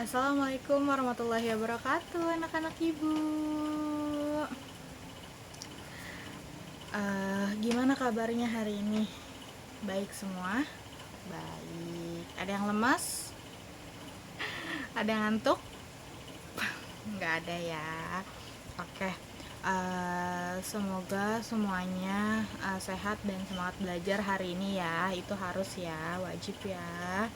Assalamualaikum warahmatullahi wabarakatuh, anak-anak ibu. Gimana kabarnya hari ini? Baik semua? Baik. Ada yang lemas? Ada yang ngantuk? Nggak ada ya. Oke. Semoga semuanya sehat dan semangat belajar hari ini ya. Itu harus ya, wajib ya.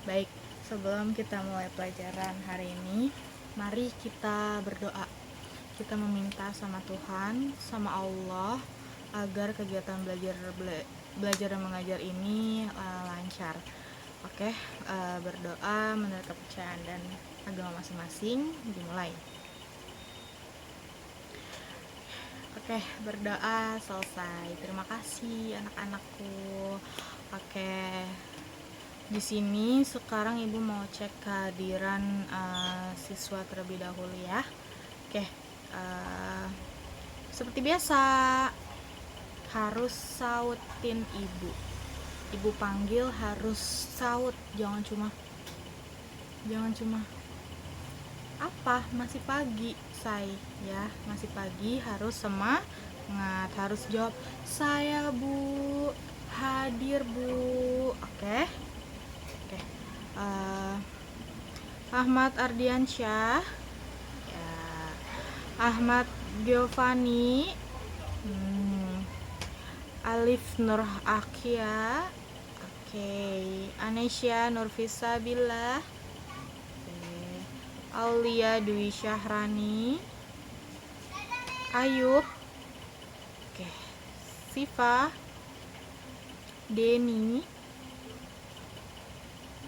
Baik, sebelum kita mulai pelajaran hari ini, mari kita berdoa. Kita meminta sama Tuhan, sama Allah, agar kegiatan belajar dan mengajar ini lancar. Oke, berdoa menurut kepercayaan dan agama masing-masing, dimulai. Oke, berdoa selesai. Terima kasih anak-anakku. Oke, di sini sekarang ibu mau cek kehadiran siswa terlebih dahulu ya. Oke, seperti biasa harus sautin ibu. Ibu panggil harus saut, jangan cuma apa, masih pagi say ya, masih pagi, harus semangat, harus jawab saya bu, hadir bu. Oke. Ahmad Ardiansyah ya, Ahmad Giovanni, Alif Nur Akia, Anesya Nurfisa Billah, Aulia Dwi Syahrani, Ayub, Siva, Deni,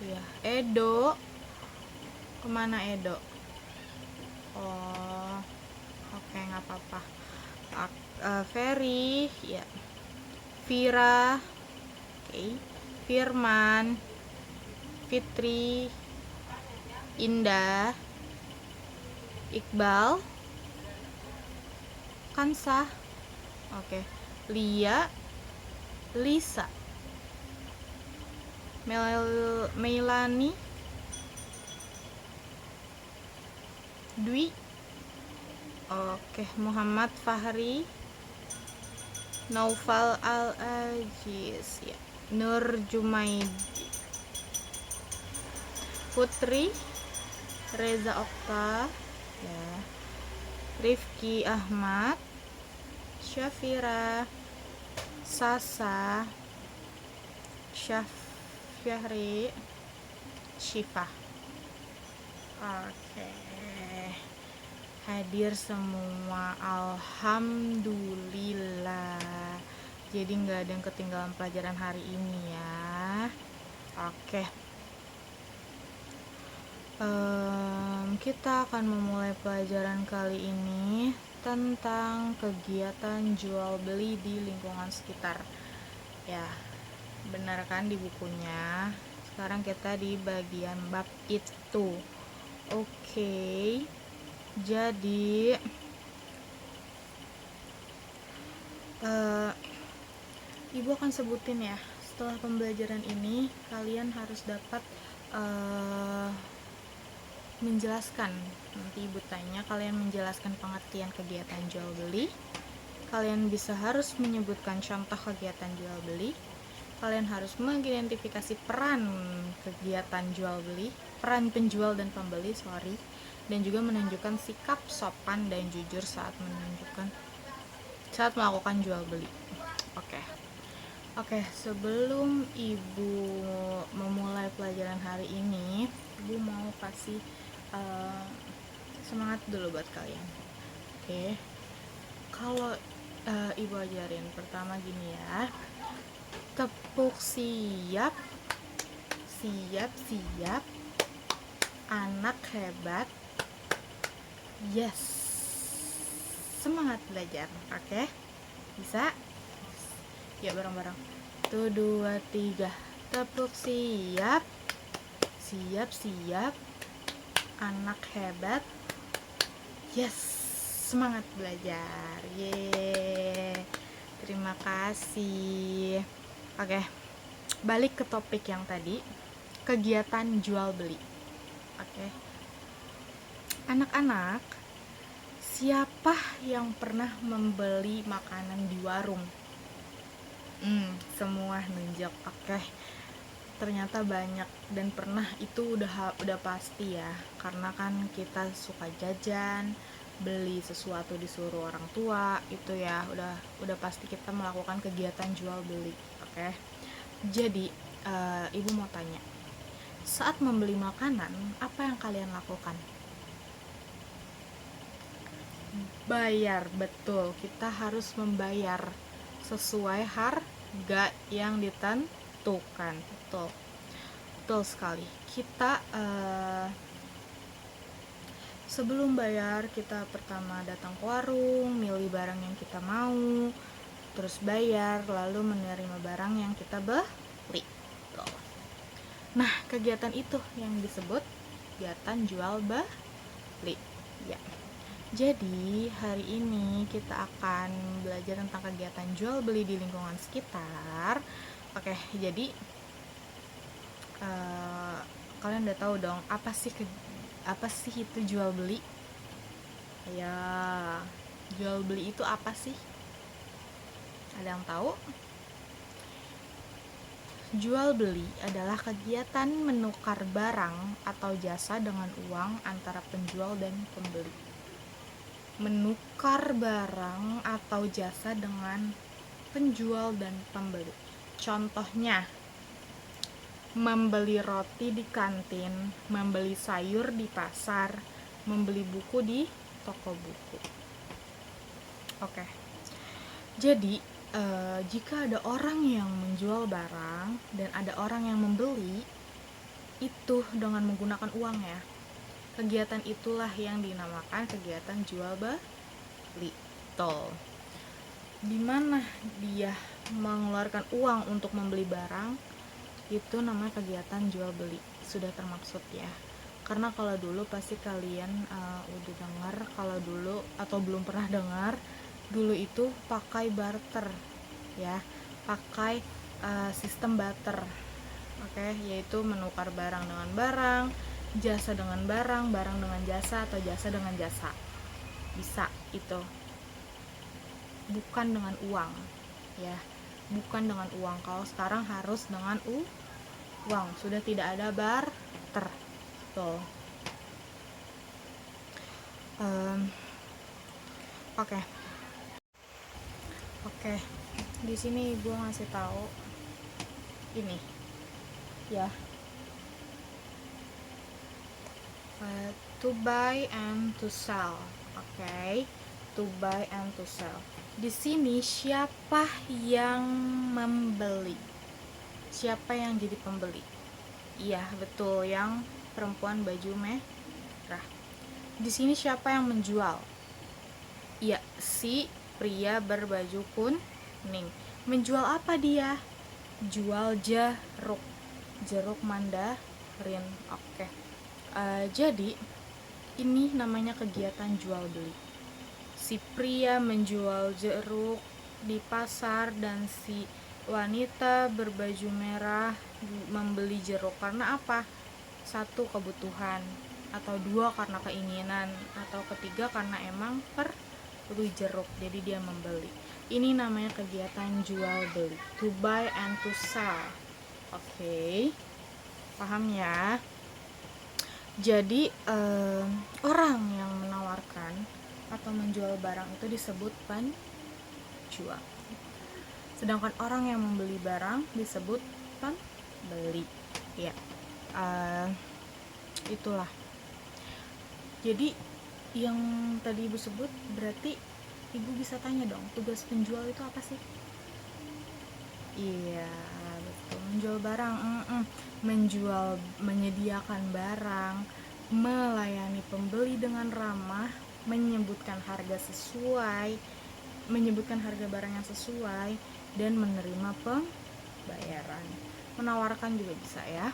ya, Edo. Kemana Edo? Oh, oke, nggak apa-apa. Ferry, ya, Vira, Firman, Fitri, Indah, Iqbal, Kansa, Lia, Lisa, Melani, Dwi, Muhammad Fahri, Naufal Al-Aziz, ya, Nur Jumaidi, Putri, Reza Okta, ya, Rifki Ahmad, Syafira, Sasa, Syahri, Syifa. Hadir semua, alhamdulillah. Jadi nggak ada yang ketinggalan pelajaran hari ini ya. Kita akan memulai pelajaran kali ini tentang kegiatan jual beli di lingkungan sekitar. Ya, benar kan di bukunya. Sekarang kita di bagian bab itu. Jadi ibu akan sebutin ya. Setelah pembelajaran ini kalian harus dapat menjelaskan. Nanti ibu tanya, kalian menjelaskan pengertian kegiatan jual beli. Kalian harus menyebutkan contoh kegiatan jual beli. Kalian harus mengidentifikasi peran kegiatan jual beli, peran penjual dan pembeli, dan juga menunjukkan sikap sopan dan jujur saat melakukan jual beli. Sebelum ibu memulai pelajaran hari ini, ibu mau kasih semangat dulu buat kalian. Kalau ibu ajarin pertama gini ya, tepuk siap, anak hebat, yes, semangat belajar. Bisa? Ya, bareng-bareng. 1, 2, 3. Tepuk siap, anak hebat, yes, semangat belajar. Yeay, terima kasih. Balik ke topik yang tadi, kegiatan jual beli. Anak-anak, siapa yang pernah membeli makanan di warung? Semua nunjuk. Oke. Ternyata banyak dan pernah, itu udah pasti ya, karena kan kita suka jajan, beli sesuatu disuruh orang tua, itu ya udah pasti kita melakukan kegiatan jual beli. Oke. Jadi ibu mau tanya, saat membeli makanan apa yang kalian lakukan? Bayar, betul. Kita harus membayar sesuai harga yang ditentukan. Betul sekali. Kita sebelum bayar, kita pertama datang ke warung, milih barang yang kita mau, terus bayar, lalu menerima barang yang kita beli. Nah, kegiatan itu yang disebut kegiatan jual beli. Ya. Jadi, hari ini kita akan belajar tentang kegiatan jual beli di lingkungan sekitar. Oke, jadi kalian udah tahu dong apa sih itu jual beli? Ya, jual beli itu apa sih? Ada yang tahu? Jual beli adalah kegiatan menukar barang atau jasa dengan uang antara penjual dan pembeli. Menukar barang atau jasa dengan penjual dan pembeli. Contohnya, membeli roti di kantin, membeli sayur di pasar, membeli buku di toko buku. Oke. Jadi, jika ada orang yang menjual barang dan ada orang yang membeli, itu dengan menggunakan uang ya. Kegiatan itulah yang dinamakan kegiatan jual beli. Di mana dia mengeluarkan uang untuk membeli barang, itu namanya kegiatan jual beli. Sudah termaksud ya. Karena kalau dulu pasti kalian udah dengar, kalau dulu atau belum pernah dengar, dulu itu pakai barter ya, pakai sistem barter. Oke, yaitu menukar barang dengan barang, jasa dengan barang, barang dengan jasa, atau jasa dengan jasa. Bisa itu. Bukan dengan uang ya. Bukan dengan uang. Kalau sekarang harus dengan uang. Sudah tidak ada barter. Tuh. Oke. Di sini gue ngasih tahu ini ya. To buy and to sell. Oke. To buy and to sell. Di sini siapa yang membeli? Siapa yang jadi pembeli? Iya, betul, yang perempuan baju merah. Di sini siapa yang menjual? Iya, si pria berbaju kuning. Menjual apa dia? Jual jeruk. Jeruk mandarin. Oke. Jadi ini namanya kegiatan jual beli. Si pria menjual jeruk di pasar dan si wanita berbaju merah membeli jeruk. Karena apa? Satu, kebutuhan, atau dua, karena keinginan, atau ketiga, karena emang perlu jeruk, jadi dia membeli. Ini namanya kegiatan jual beli. To buy and to sell. Oke. Paham ya? Jadi orang yang menawarkan atau menjual barang itu disebut penjual. Sedangkan orang yang membeli barang disebut pembeli. Ya, itulah. Jadi yang tadi ibu sebut, berarti ibu bisa tanya dong, tugas penjual itu apa sih? Iya, betul, menjual barang. Menjual, menyediakan barang, melayani pembeli dengan ramah, menyebutkan harga sesuai, menyebutkan harga barang yang sesuai, dan menerima pembayaran. Menawarkan juga bisa ya.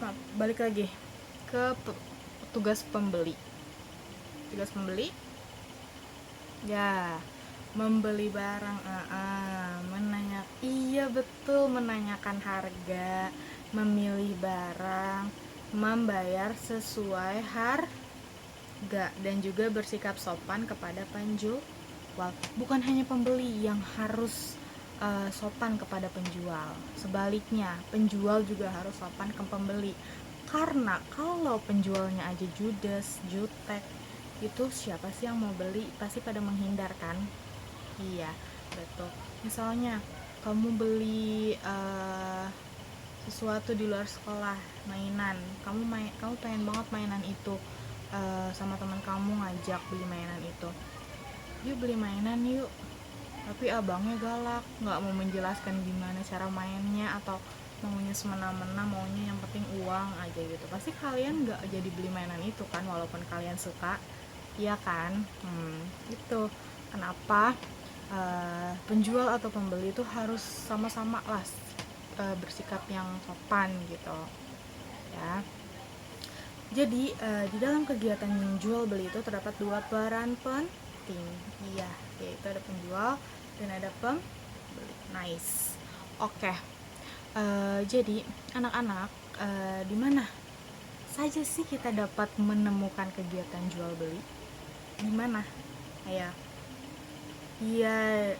Nah, balik lagi ke tugas pembeli. Tugas pembeli ya, membeli barang, iya betul, menanyakan harga, memilih barang, membayar sesuai harga dan juga bersikap sopan kepada penjual. Bukan hanya pembeli yang harus sopan kepada penjual, sebaliknya penjual juga harus sopan ke pembeli. Karena kalau penjualnya aja judes, jutek, itu siapa sih yang mau beli? Pasti pada menghindar kan? Iya, betul. Misalnya kamu beli sesuatu di luar sekolah, mainan, kamu pengen banget mainan itu, sama teman kamu ngajak beli mainan itu, yuk beli mainan yuk, tapi abangnya galak, nggak mau menjelaskan gimana cara mainnya, atau maunya semena-mena, maunya yang penting uang aja gitu. Pasti kalian nggak jadi beli mainan itu kan, walaupun kalian suka, iya kan? Itu kenapa penjual atau pembeli itu harus sama-sama lah bersikap yang sopan gitu ya. Jadi di dalam kegiatan jual beli itu terdapat dua peran penting, iya, yaitu ada penjual dan ada pembeli. Nice. Oke. Jadi anak-anak, di mana saja sih kita dapat menemukan kegiatan jual beli? Di mana? Ayo. Iya,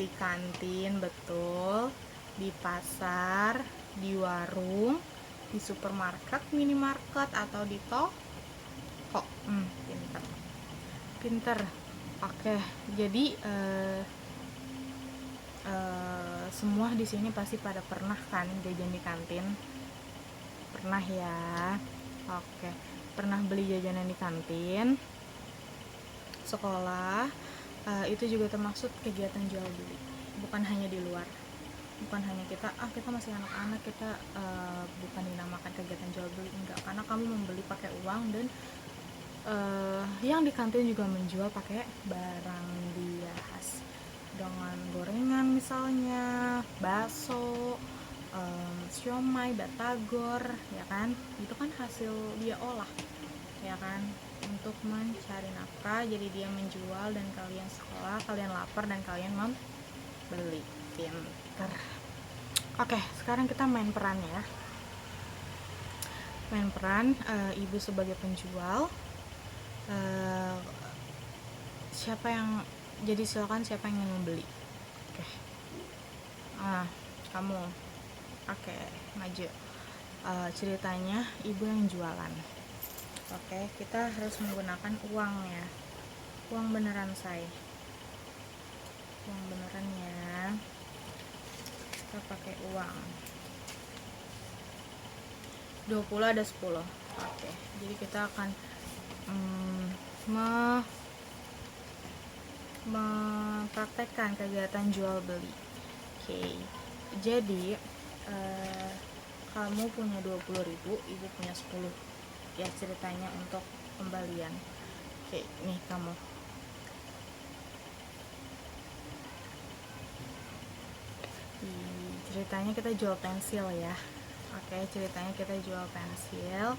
di kantin, betul, di pasar, di warung, di supermarket, minimarket, atau di toko. Pinter. Oke, jadi semua di sini pasti pada pernah kan jajan di kantin? Pernah ya? Oke, pernah beli jajanan di kantin sekolah. Itu juga termasuk kegiatan jual beli, bukan hanya di luar, bukan hanya kita masih anak-anak, kita bukan dinamakan kegiatan jual beli, enggak, karena kamu membeli pakai uang, dan yang di kantin juga menjual pakai barang dia khas, dengan gorengan misalnya, bakso, siomay, batagor, ya kan, itu kan hasil dia olah, ya kan, untuk mencari nafkah. Jadi dia menjual dan kalian sekolah, kalian lapar dan kalian membeli. Pinter. Oke, sekarang kita main peran ya. Main peran, ibu sebagai penjual. Silakan siapa yang ingin membeli? Oke. Kamu. Oke, maju. Ceritanya ibu yang jualan. Oke, kita harus menggunakan uang ya, uang beneran say, uang beneran ya, kita pakai uang 20, ada 10. Oke, jadi kita akan mempraktekkan kegiatan jual beli. Oke, jadi kamu punya 20.000, ibu punya 10 ya, ceritanya untuk kembalian. Oke, nih kamu. Ceritanya kita jual pensil ya. Oke, ceritanya kita jual pensil.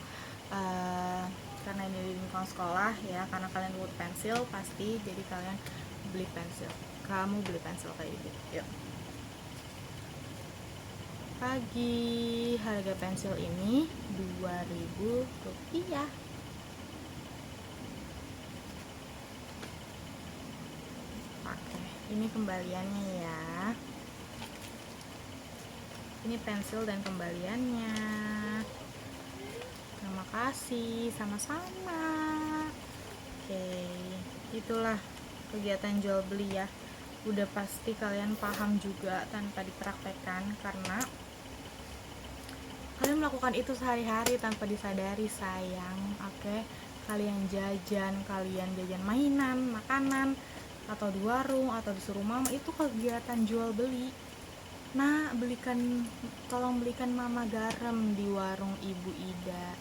Karena ini di lingkungan sekolah ya, karena kalian butuh pensil pasti, jadi kalian beli pensil. Kamu beli pensil kayak gitu. Yuk. Pagi, harga pensil ini 2.000 rupiah. Oke, ini kembaliannya ya. Ini pensil dan kembaliannya. Terima kasih, sama-sama. Oke, itulah kegiatan jual beli ya. Udah pasti kalian paham juga tanpa dipraktekkan, karena kalian melakukan itu sehari-hari tanpa disadari sayang. Oke, kalian jajan mainan, makanan, atau di warung, atau disuruh mama, itu kegiatan jual beli. Nah, tolong belikan mama garam di warung Ibu Ida.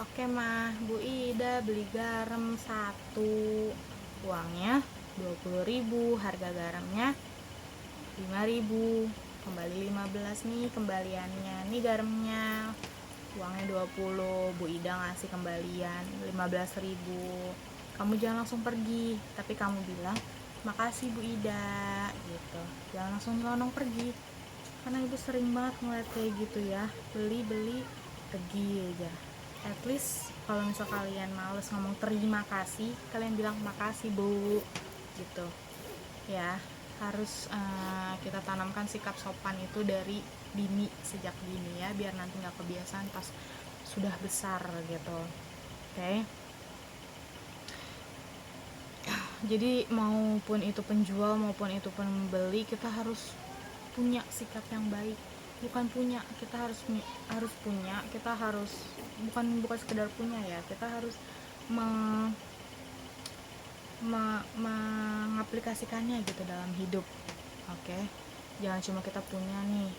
Oke mah, Bu Ida beli garam 1, uangnya 20.000, harga garamnya 5.000, kembali 15 nih kembaliannya. Nih garamnya, uangnya 20, Bu Ida ngasih kembalian 15.000. Kamu jangan langsung pergi, tapi kamu bilang, makasih Bu Ida gitu, jangan langsung nyelonong pergi, karena ibu sering banget ngeliat kayak gitu ya, beli pergi aja. At least kalau misal kalian males ngomong terima kasih, kalian bilang makasih bu, gitu ya. Harus kita tanamkan sikap sopan itu dari dini, sejak dini ya, biar nanti nggak kebiasaan pas sudah besar gitu. Oke. Jadi maupun itu penjual maupun itu pembeli, kita harus punya sikap yang baik. Bukan punya, kita harus punya, kita harus bukan sekedar punya ya, kita harus mengaplikasikannya gitu dalam hidup. Oke. Jangan cuma kita punya nih,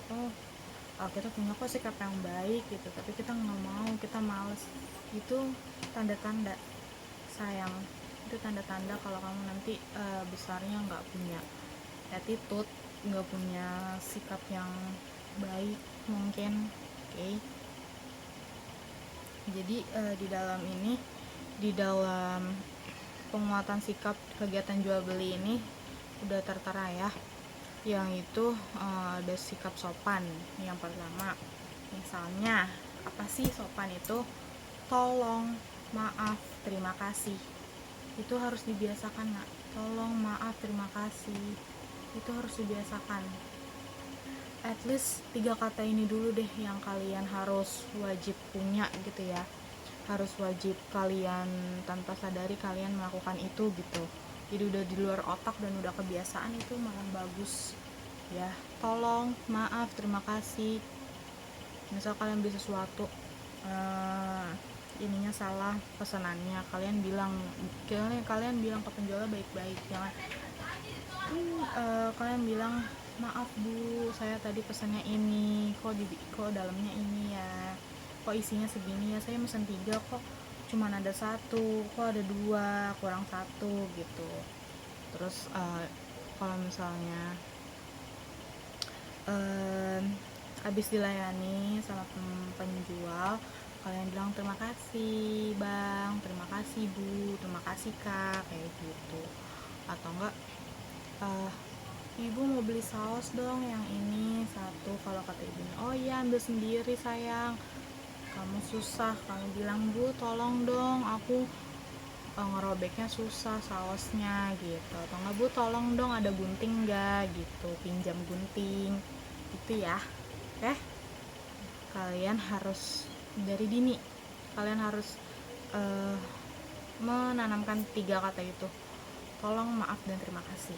kita punya kok sikap yang baik gitu, tapi kita nggak mau, kita males. Itu tanda-tanda sayang, itu tanda-tanda kalau kamu nanti besarnya nggak punya attitude, nggak punya sikap yang baik mungkin. Oke. Jadi di dalam penguatan sikap kegiatan jual beli ini udah tertera ya, yang itu ada sikap sopan. Yang pertama, misalnya apa sih sopan itu? Tolong, maaf, terima kasih. Itu harus dibiasakan, nak. Tolong, maaf, terima kasih, itu harus dibiasakan. At least 3 kata ini dulu deh yang kalian harus wajib punya gitu ya, harus wajib kalian tanpa sadari kalian melakukan itu gitu. Jadi udah di luar otak dan udah kebiasaan, itu malah bagus ya. Tolong, maaf, terima kasih. Misal kalian beli sesuatu, ininya salah pesanannya, kalian bilang ke penjualnya baik-baik. Jangan kalian bilang, maaf bu, saya tadi pesannya ini, kok dalamnya ini ya, kok isinya segini ya, saya mesen 3 kok cuman ada 1, kok ada 2, kurang 1 gitu. Terus kalau misalnya habis dilayani sama penjual, kalian bilang terima kasih bang, terima kasih bu, terima kasih kak, kayak gitu. Atau enggak, ibu mau beli saus dong yang ini 1, kalau kata ibunya, oh iya ambil sendiri sayang, kamu susah, kamu bilang bu tolong dong, aku ngerobeknya susah sausnya gitu. Atau enggak, bu tolong dong ada gunting enggak gitu, pinjam gunting gitu ya. Oke, kalian harus dari dini, kalian harus menanamkan 3 kata itu, tolong, maaf, dan terima kasih.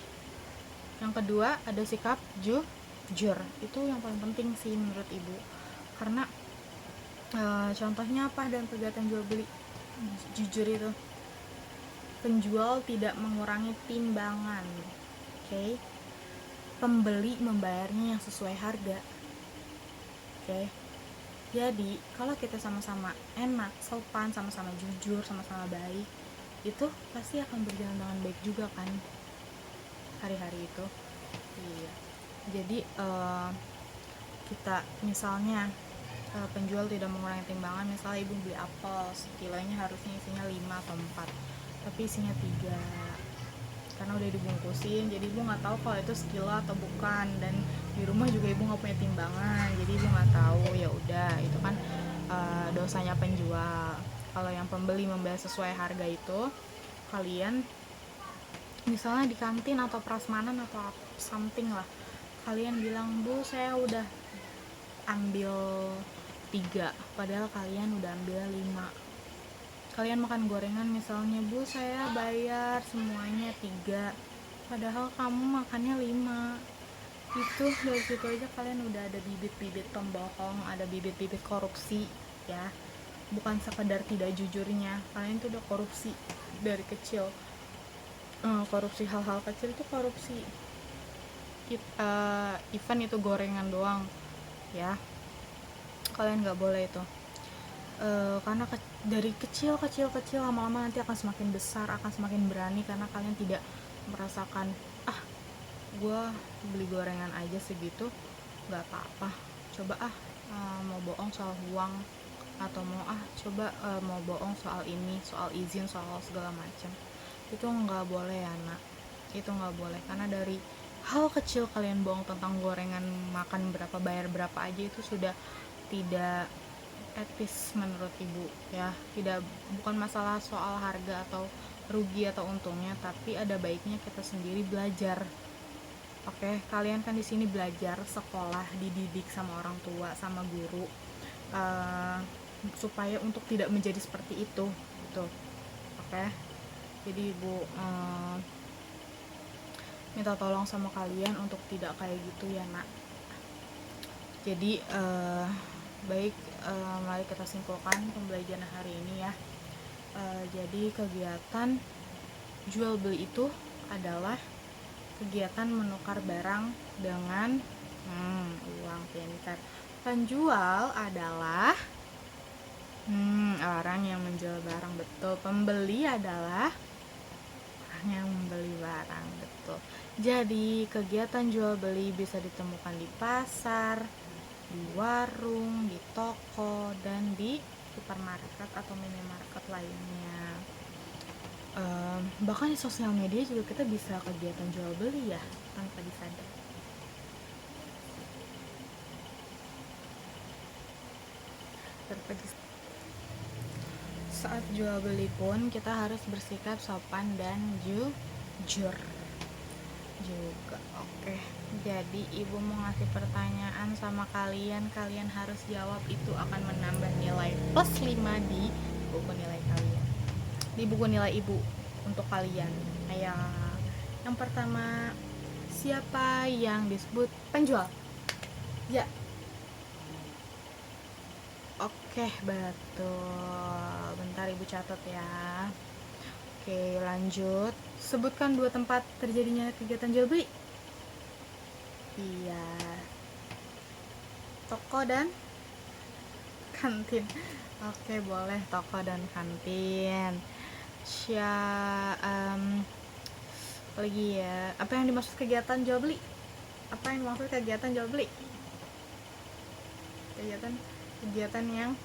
Yang kedua ada sikap jujur. Itu yang paling penting sih menurut ibu, karena contohnya apa dalam kegiatan jual beli jujur itu? Penjual tidak mengurangi timbangan, oke? Pembeli membayarnya yang sesuai harga, oke? Jadi kalau kita sama-sama enak, sopan, sama-sama jujur, sama-sama baik, itu pasti akan berjalan dengan baik juga kan hari-hari itu. Iya. Jadi kita misalnya penjual tidak mengurangi timbangan, misalnya ibu beli apel sekilonya harusnya isinya 5 atau 4, tapi isinya 3 karena udah dibungkusin. Jadi ibu nggak tahu kalau itu sekilo atau bukan, dan di rumah juga ibu nggak punya timbangan, jadi ibu nggak tahu. Ya udah, itu kan dosanya penjual. Kalau yang pembeli membayar sesuai harga itu, kalian misalnya di kantin atau prasmanan atau something lah, kalian bilang, bu saya udah ambil 3, padahal kalian udah ambil 5. Kalian makan gorengan misalnya, bu saya bayar semuanya 3, padahal kamu makannya 5. Itu dari situ aja kalian udah ada bibit-bibit pembohong, ada bibit-bibit korupsi ya. Bukan sekedar tidak jujurnya, kalian tuh udah korupsi dari kecil. Korupsi hal-hal kecil itu korupsi. Even itu gorengan doang ya, kalian nggak boleh itu. Karena dari kecil lama-lama nanti akan semakin besar, akan semakin berani, karena kalian tidak merasakan, gue beli gorengan aja segitu nggak apa-apa, coba mau bohong soal uang, atau mau bohong soal ini, soal izin, soal segala macam. Itu nggak boleh ya nak, itu nggak boleh. Karena dari hal kecil kalian bohong tentang gorengan, makan berapa, bayar berapa aja, itu sudah tidak etis menurut ibu ya. Bukan masalah soal harga atau rugi atau untungnya, tapi ada baiknya kita sendiri belajar. Oke, kalian kan di sini belajar sekolah, dididik sama orang tua, sama guru, supaya untuk tidak menjadi seperti itu, gitu. Oke, jadi ibu minta tolong sama kalian untuk tidak kayak gitu ya nak. Jadi baik, mari kita simpulkan pembelajaran hari ini ya. Jadi kegiatan jual beli itu adalah kegiatan menukar barang dengan uang pintar. Penjual adalah orang yang menjual barang, betul. Pembeli adalah orang yang membeli barang, betul. Jadi kegiatan jual beli bisa ditemukan di pasar, di warung, di toko, dan di supermarket atau minimarket lainnya. Bahkan di sosial media juga kita bisa kegiatan jual beli ya, tanpa disadar. Saat jual beli pun kita harus bersikap sopan dan jujur juga. Oke, jadi ibu mau ngasih pertanyaan sama kalian, kalian harus jawab. Itu akan menambah nilai plus 5 di buku nilai kalian, di buku nilai ibu untuk kalian. Ayo, yang pertama, siapa yang disebut penjual? Ya, oke, betul. Bentar ibu catat ya. Oke, lanjut. Sebutkan 2 tempat terjadinya kegiatan jual beli. Iya, toko dan kantin. Oke, boleh toko dan kantin. Lagi ya, apa yang dimaksud kegiatan jual beli? Apa yang dimaksud kegiatan jual beli? Kegiatan yang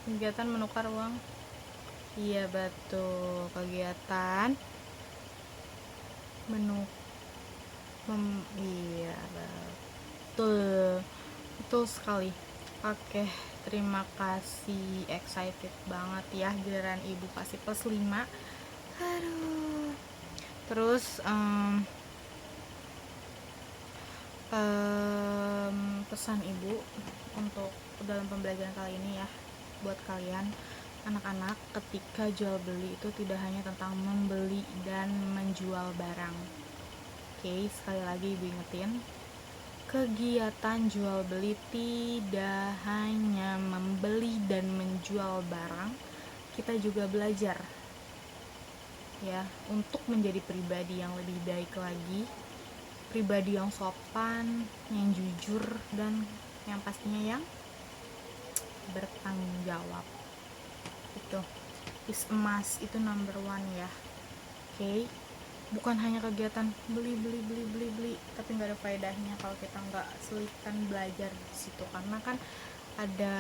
kegiatan menukar uang. Iya, betul. Kegiatan iya, betul sekali. Oke, terima kasih, excited banget ya, giliran ibu kasih plus 5. Aduh. Terus pesan ibu untuk dalam pembelajaran kali ini ya, buat kalian anak-anak, ketika jual beli itu tidak hanya tentang membeli dan menjual barang. Oke, sekali lagi ibu ingetin, kegiatan jual beli tidak hanya membeli dan menjual barang, kita juga belajar ya untuk menjadi pribadi yang lebih baik lagi, pribadi yang sopan, yang jujur, dan yang pastinya yang bertanggung jawab. Itu is emas, itu number 1 ya. Oke, bukan hanya kegiatan beli tapi nggak ada faedahnya kalau kita nggak selipkan belajar di situ, karena kan ada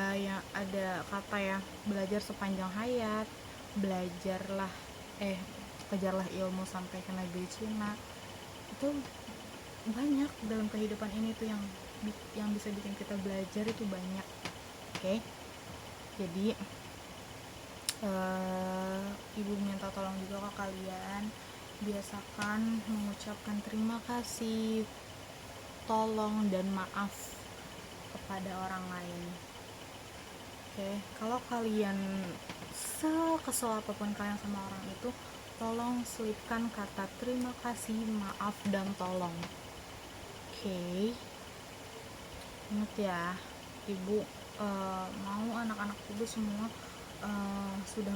kata ya, belajar sepanjang hayat, kejarlah ilmu sampai ke negeri Cina. Itu banyak dalam kehidupan ini tuh yang bisa bikin kita belajar itu banyak. Oke, jadi ibu minta tolong juga ke kalian, biasakan mengucapkan terima kasih, tolong, dan maaf kepada orang lain. Oke, kalau kalian sekesel apapun kalian sama orang itu, tolong selipkan kata terima kasih, maaf, dan tolong. Oke, ingat ya, ibu mau anak-anak ibu semua sudah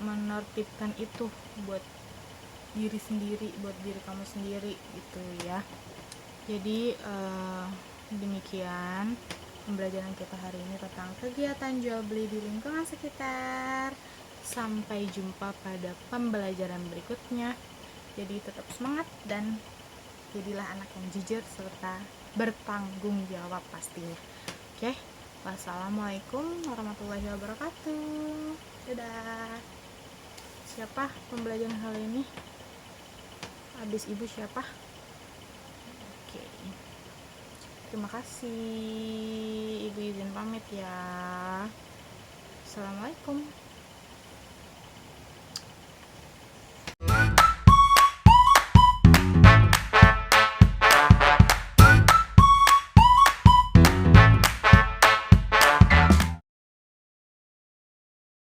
menertibkan itu buat diri sendiri, buat diri kamu sendiri gitu ya. Jadi demikian pembelajaran kita hari ini tentang kegiatan jual beli di lingkungan sekitar. Sampai jumpa pada pembelajaran berikutnya. Jadi tetap semangat dan jadilah anak yang jujur serta bertanggung jawab pastinya. Oke, wassalamualaikum warahmatullahi wabarakatuh. Dadah. Siapa pembelajaran kali ini? Habis ibu siapa? Oke. Terima kasih. Ibu izin pamit ya. Assalamualaikum.